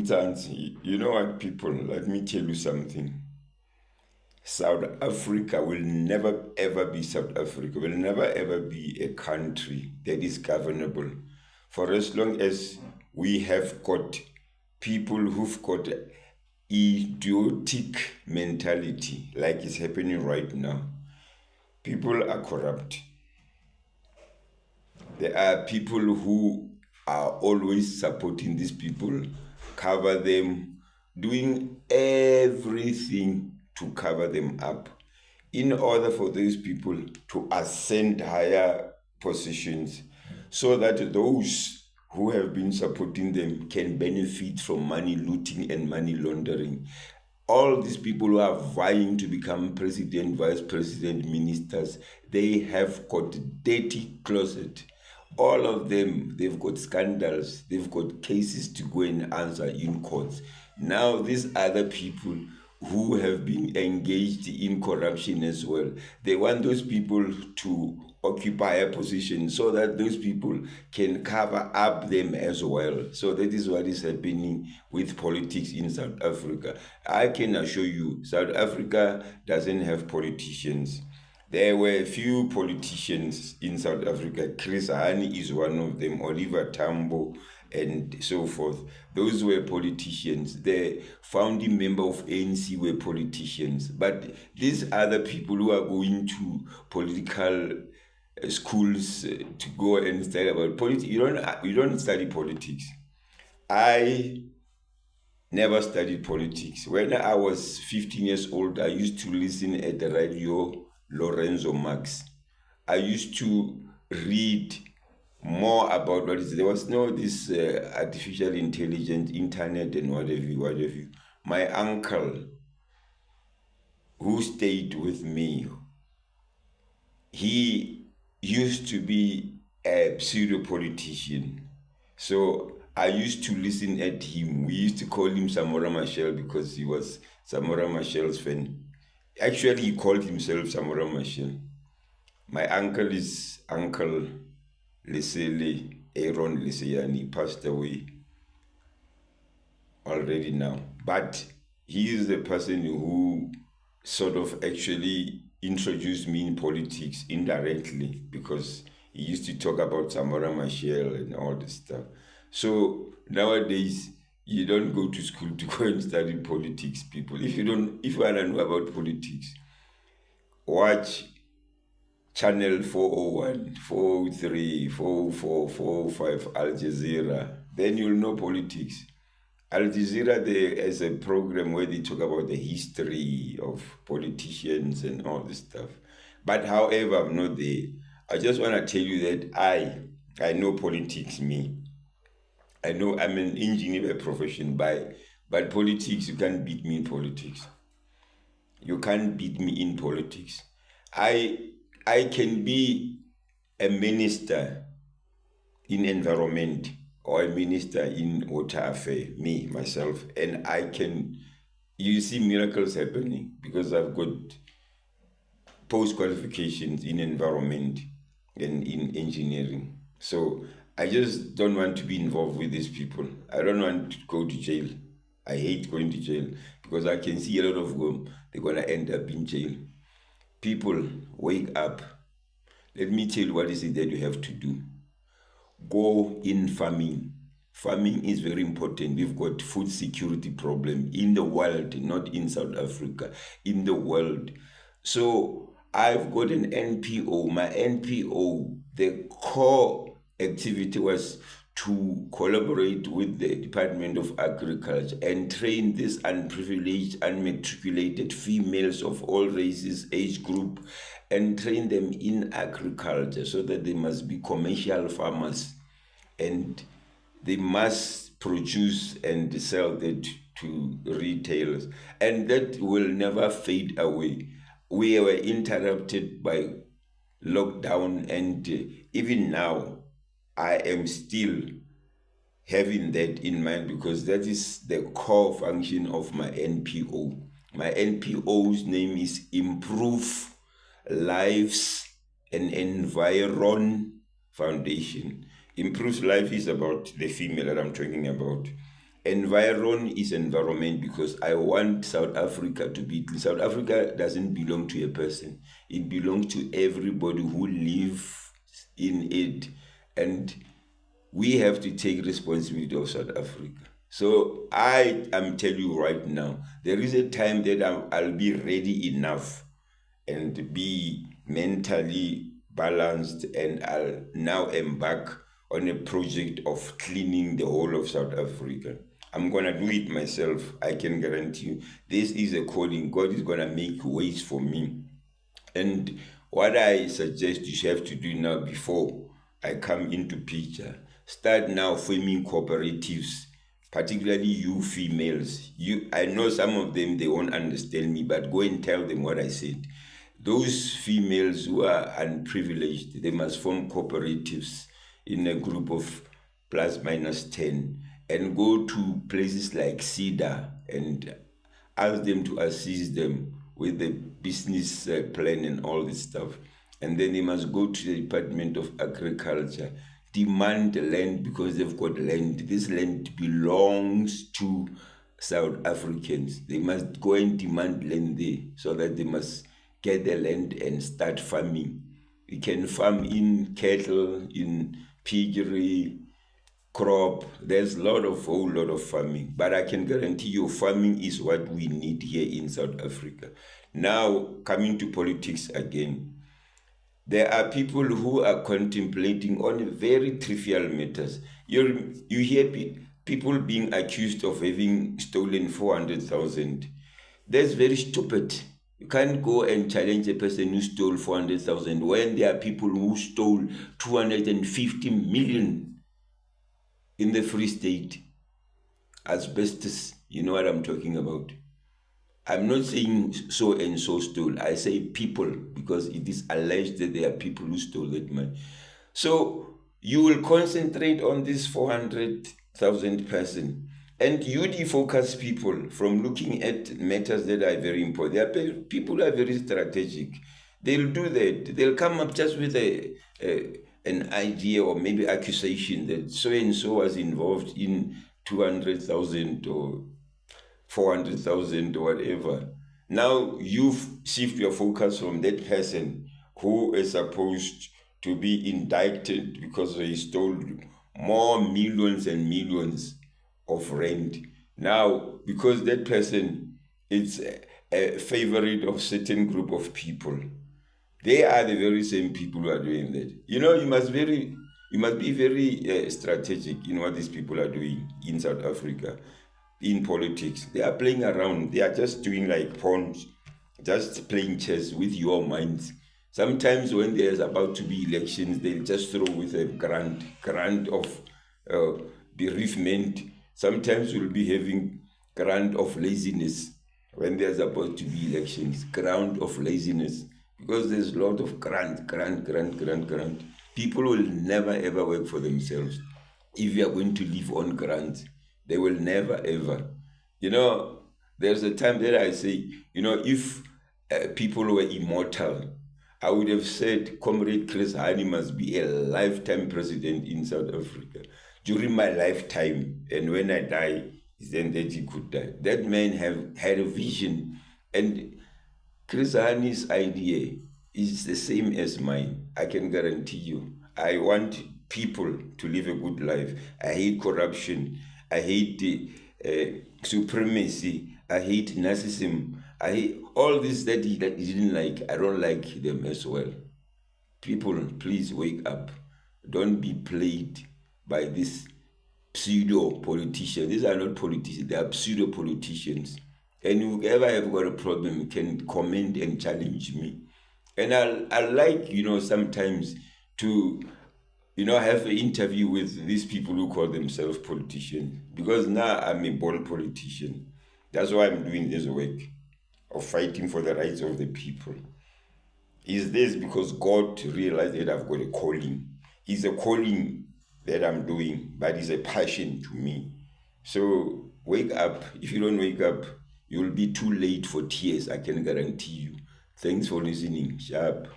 Mzansi, you know what, people? Let me tell you something. South Africa will never ever be South Africa, will never ever be a country that is governable. For as long as we have got people who've got idiotic mentality, like is happening right now, people are corrupt. There are people who are always supporting these people, cover them, doing everything to cover them up in order for those people to ascend higher positions so that those who have been supporting them can benefit from money looting and money laundering. All these people who are vying to become president, vice president, ministers, they have got dirty closet. All of them, they've got scandals, they've got cases to go and answer in courts. Now, these other people who have been engaged in corruption as well, they want those people to occupy a position so that those people can cover up them as well. So that is what is happening with politics in South Africa. I can assure you, South Africa doesn't have politicians. There were a few politicians in South Africa. Chris Hani is one of them, Oliver Tambo, and so forth. Those were politicians. The founding member of ANC were politicians. But these other people who are going to political schools to go and study about politics, you don't study politics. I never studied politics. When I was 15 years old, I used to listen at the radio Lorenzo Marx. I used to read more about what is there was no this artificial intelligence, internet, and what have you. My uncle, who stayed with me, he used to be a pseudo politician. So I used to listen at him. We used to call him Samora Machel because he was Samora Machel's fan. Actually, he called himself Samora Machel. My uncle is Uncle Lesele Aaron Leseyani. He passed away already now. But he is the person who sort of actually introduced me in politics indirectly because he used to talk about Samora Machel and all this stuff. So nowadays, you don't go to school to go and study politics, people. If you want to know about politics, watch Channel 401, 403, 404, 405, Al Jazeera. Then you'll know politics. Al Jazeera, there is a program where they talk about the history of politicians and all this stuff. But however, I'm not there. I just want to tell you that I know politics, me. I know I'm an engineer by profession, but politics, you can't beat me in politics. You can't beat me in politics. I can be a minister in environment or a minister in water affair, me, myself, and you see miracles happening because I've got post-qualifications in environment and in engineering. So I just don't want to be involved with these people. I don't want to go to jail. I hate going to jail because I can see a lot of them, they're going to end up in jail. People, wake up. Let me tell you what is it that you have to do. Go in farming. Farming is very important. We've got food security problem in the world, not in South Africa, in the world. So I've got an NPO. My NPO, the core activity was to collaborate with the Department of Agriculture and train these unprivileged, unmatriculated females of all races, age group, and train them in agriculture so that they must be commercial farmers and they must produce and sell that to retailers. And that will never fade away. We were interrupted by lockdown, and even now, I am still having that in mind because that is the core function of my NPO. My NPO's name is Improve Lives and Environ Foundation. Improve Life is about the female that I'm talking about. Environ is environment, because I want South Africa to be clean. South Africa doesn't belong to a person. It belongs to everybody who lives in it. And we have to take responsibility of South Africa. So I am telling you right now, there is a time that I'll be ready enough and be mentally balanced, and I'll now embark on a project of cleaning the whole of South Africa. I'm going to do it myself. I can guarantee you. This is a calling. God is going to make ways for me. And what I suggest you have to do now, before I come into picture, start now forming cooperatives, particularly you females. I know some of them, they won't understand me, but go and tell them what I said. Those females who are unprivileged, they must form cooperatives in a group of plus minus 10 and go to places like CEDA and ask them to assist them with the business plan and all this stuff. And then they must go to the Department of Agriculture, demand land, because they've got land. This land belongs to South Africans. They must go and demand land there, so that they must get the land and start farming. We can farm in cattle, in piggery, crop. There's whole lot of farming, but I can guarantee you farming is what we need here in South Africa. Now, coming to politics again, there are people who are contemplating on very trivial matters. You hear people being accused of having stolen 400,000. That's very stupid. You can't go and challenge a person who stole 400,000 when there are people who stole 250 million in the Free State. Asbestos, you know what I'm talking about. I'm not saying so and so stole. I say people, because it is alleged that there are people who stole that money. So you will concentrate on this 400,000 person, and you defocus people from looking at matters that are very important. There are people who are very strategic. They'll do that. They'll come up just with an idea or maybe accusation that so and so was involved in 200,000 or 400,000 or whatever. Now you shift your focus from that person who is supposed to be indicted because he stole more millions and millions of rent. Now, because that person is a favorite of certain group of people, they are the very same people who are doing that. You know, you must be very strategic in what these people are doing in South Africa. In politics, they are playing around. They are just doing like pawns, just playing chess with your minds. Sometimes when there's about to be elections, they'll just throw with a grant of bereavement. Sometimes we'll be having grant of laziness when there's about to be elections. Grant of laziness, because there's a lot of grant. People will never ever work for themselves if you are going to live on grants. They will never, ever. You know, there's a time that I say, you know, if people were immortal, I would have said Comrade Chris Hani must be a lifetime president in South Africa. During my lifetime, and when I die, then that he could die. That man had a vision. And Chris Hani's idea is the same as mine. I can guarantee you. I want people to live a good life. I hate corruption. I hate supremacy. I hate narcissism. I hate all this that he didn't like. I don't like them as well. People, please wake up. Don't be played by this pseudo-politicians. These are not politicians. They are pseudo-politicians. And whoever have got a problem can comment and challenge me. And I like, you know, sometimes to have an interview with these people who call themselves politicians, because now I'm a born politician. That's why I'm doing this work of fighting for the rights of the people. Is this because God realized that I've got a calling? It's a calling that I'm doing, but it's a passion to me. So wake up. If you don't wake up, you'll be too late for tears, I can guarantee you. Thanks for listening. Sharp.